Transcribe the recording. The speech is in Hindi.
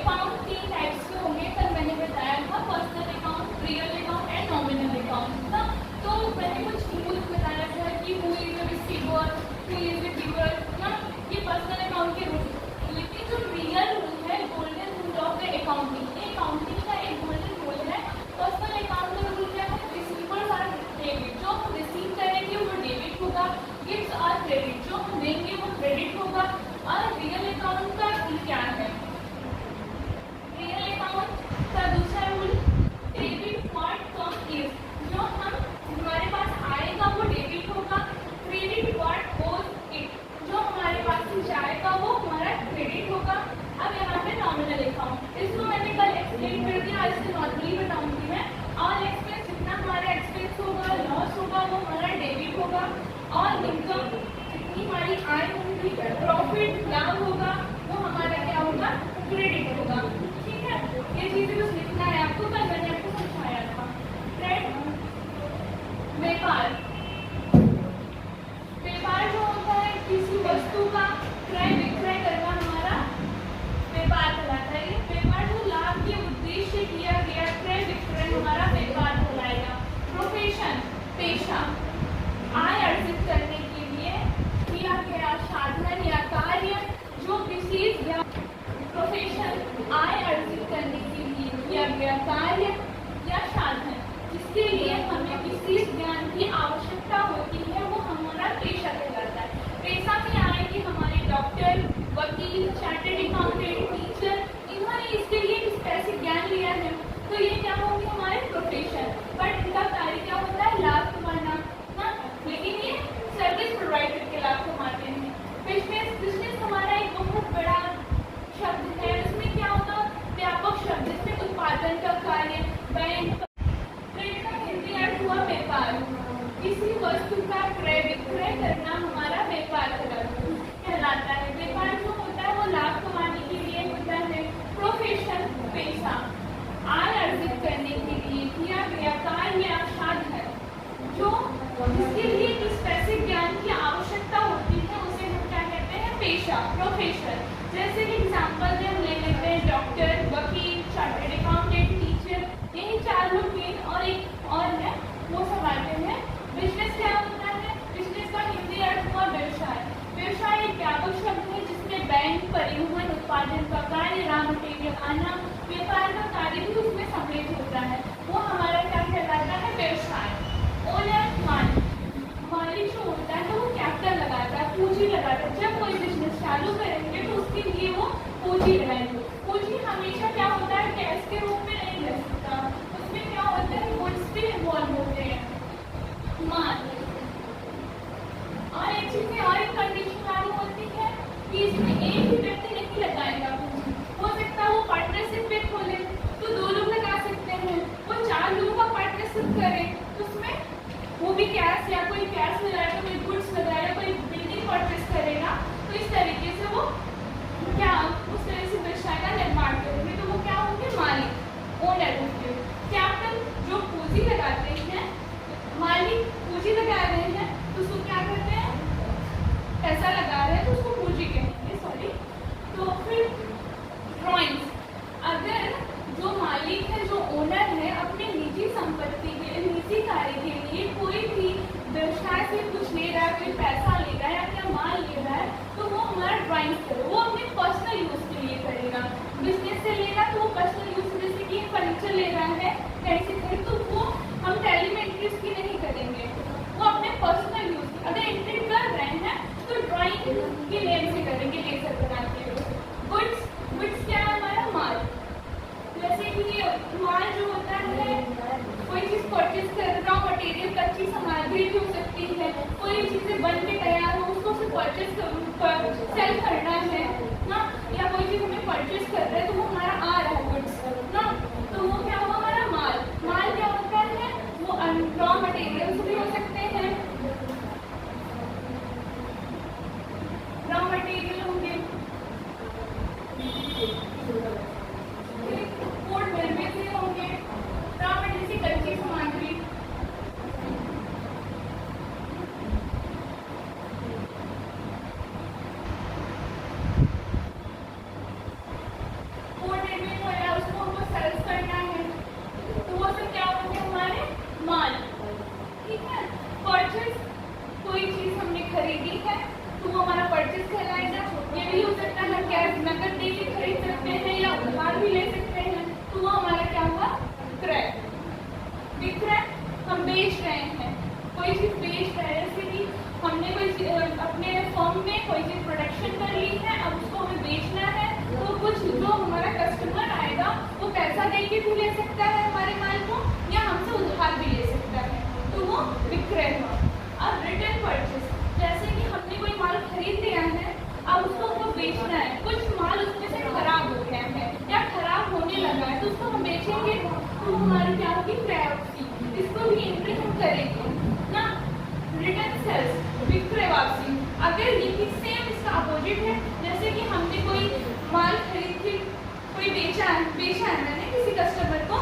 अकाउंट 3 टाइप्स के होंगे, कल मैंने बताया था, personal account, real account and nominal account ना। तो मैंने कुछ रूल्स बताया था कि who is a receiver, who is a giver ना, ये पर्सनल अकाउंट के रूल। लेकिन जो रियल रूल है, golden rule of the accounting, accounting का एक गोल्डन रूल है। पर्सनल अकाउंट का रूल क्या है? रिसीवर्स आर डेबिट, जो हम रिसीव करेंगे वो डेबिट होगा, गिफ्ट्स आर क्रेडिट, जो हम देंगे वो क्रेडिट होगा। और रियल अकाउंट का रूल क्या है? रियल अकाउंट का दूसरा rule, debit what come is, जो हम हमारे पास आएगा वो डेबिट होगा, क्रेडिट व्हाट गोज इट, जो हमारे पास से जाएगा वो हमारा क्रेडिट होगा। अब यहाँ पे नॉमिनल अकाउंट, इसको मैंने कल एक्सप्लेन कर दिया, आज से नॉर्मली बताऊंगी मैं। ऑल एक्सपेंस, जितना हमारा एक्सपेंस होगा, लॉस होगा, वो हमारा डेबिट होगा। और इनकम, जितनी हमारी आय होगी, प्रॉफिट लाभ होगा, वो हमारा क्या होगा? क्रेडिट होगा। ठीक है, ये चीजें बस लिखना है आपको, कल मैंने आपको समझाया था। ट्रेड, व्यापार, व्यापार जो होता है किसी वस्तु का क्रय विक्रय करना हमारा व्यापार कहलाता है। ये व्यापार जो लाभ के उद्देश्य से किया गया क्रय विक्रय हमारा व्यापार कहलाएगा। प्रोफेशन, पेशा, आय अर्जित करने के लिए किया गया साधन या कार्य, जो विशेष प्रोफेशन, आय अर्जित करने के लिए किया गया कार्य या साधन, जिसके लिए हमें विशेष ज्ञान की आवश्यकता होती है, वो हमारा पेशा कहलाता है। पेशा में आए कि हमारे डॉक्टर, वकील, चार्टर्ड अकाउंटेंट, टीचर, इन्होंने इसके लिए स्पेसिफिक ज्ञान लिया है, तो ये क्या होंगे? हमारे प्रोफेशन। बट इनका कार्य क्या होता है? लाभ कमाना ना, लेकिन ये सर्विस प्रोवाइड करके लाभ कमाते हैं। बिजनेस, बिजनेस हमारा एक बहुत बड़ा शब्द है, इसमें क्या होगा? व्यापक शब्द, इसमें उत्पादन का कार्य, बैंक। ट्रेड का हिंदी अर्थ हुआ व्यापार, किसी वस्तु का क्रय विक्रय करना हमारा व्यापार कहलाता है। व्यापार जो होता है वो लाभ कमाने के लिए होता है। प्रोफेशन, पेशा, आय अर्जित करने के लिए किया गया कार्य या साधन, जो जिसके लिए एक स्पेसिफिक ज्ञान की आवश्यकता होती है, उसे हम क्या कहते हैं? पेशा, प्रोफेशन। जैसे कि एग्जाम्पल में हम ले लेते हैं डॉक्टर, वकील, चार्टर्ड अकाउंटेंट, टीचर, यही 4 लोग मेन, और एक और है वो सब आते हैं। बिजनेस क्या होता है? बिजनेस का हिंदी अर्थ हुआ व्यवसाय। व्यवसाय एक व्यापक शब्द है जिसमें बैंक, परिवहन, उत्पादन का कार्य, रॉ मटेरियल आना, व्यापार का कार्य भी उसमें सम्मिलित होता है, वो हमारा क्या कहलाता है? व्यवसाय। ओनर, मालिक जो होता है वो कैपिटल लगाता है, पूंजी लगाता है। जब कोई बिजनेस चालू करेंगे तो उसके लिए वो पूंजी लगाएंगे। पूंजी हमेशा क्या होता है? कैश के रूप में नहीं रह सकता, उसमें क्या होता है? गुड्स भी इन्वॉल्व होते हैं, माल। और एक चीज में और एक कंडीशन लागू होती है कि इसमें एक ही व्यक्ति नहीं लगाएगा पूंजी, हो सकता है वो पार्टनरशिप में खोले तो 2 लोग लगा सकते हैं, वो 4 लोगों का पार्टनरशिप करे तो उसमें वो भी कैश, या कोई कैश लगाएगा, कोई गुड्स लगाएगा, कोई बिल्डिंग परचेस करेगा, तो इस तरीके से वो क्या उस तरह से व्यवसाय का निर्माण करेंगे, तो वो क्या होंगे? मालिक, ओनर होंगे। कैपिटल, जो पूंजी लगाते हैं, मालिक पूंजी लगा रहे हैं तो उसको क्या कहते हैं? पैसा लगा रहे हैं तो उसको पूंजी कहेंगे, सॉरी। तो फिर ड्रॉइंग्स, अगर जो मालिक है, जो ओनर है, अपने निजी संपत्ति के लिए, निजी कार्य के लिए कोई भी व्यवसाय से कुछ ले रहा है, कोई पैसा ले रहा है या क्या माल ले रहा है, तो वो हमारा ड्रॉइंग्स करो, वो अपने पर्सनल यूज के लिए करेगा। बिजनेस से ले रहा तो वो पर्सनल यूज, जैसे कि फर्नीचर ले रहा है कैसे करें, तो वो हम टेलीमेट्री की नहीं करेंगे, वो अपने पर्सनल यूज। अगर एंट्री कर रहे हैं तो ड्राइंग के नेम से करेंगे, लेजर बना के। गुड्स, गुड्स क्या है? हमारा माल। जैसे कि ये माल जो होता है, कोई चीज परचेज कर, रॉ मटेरियल, कच्ची सामग्री भी हो सकती है, कोई चीजें बन के तैयार हो उसको से परचेज कर सेल करना है ना, या कोई चीज हमें परचेज कर रहे हैं तो वो हमारा आ रहा है गुड्स ना, तो वो क्या हुआ? हमारा माल। माल क्या होता है? वो रॉ मटेरियल्स भी हो सकते हैं, रॉ मटेरियल होंगे, कस्टमर आएगा वो पैसा दे के भी ले सकता है हमारे माल को या हमसे उधार भी ले सकता है, तो वो विक्रय हुआ। अब रिटर्न परचेस, जैसे कि हमने कोई माल खरीद लिया है, अब उसको हमको बेचना है, कुछ माल उसमें से खराब हो गया है या खराब होने लगा है तो उसको हम बेचेंगे, तो हमारी क्या होगी, क्रय वापसी, इसको भी एंट्री हम करेंगे ना। रिटर्न सेल्स, विक्रय वापसी, अगर ये सेम इसका अपोजिट है, जैसे कि हमने कोई माल खरीद के कोई बेचा है मैंने किसी कस्टमर को,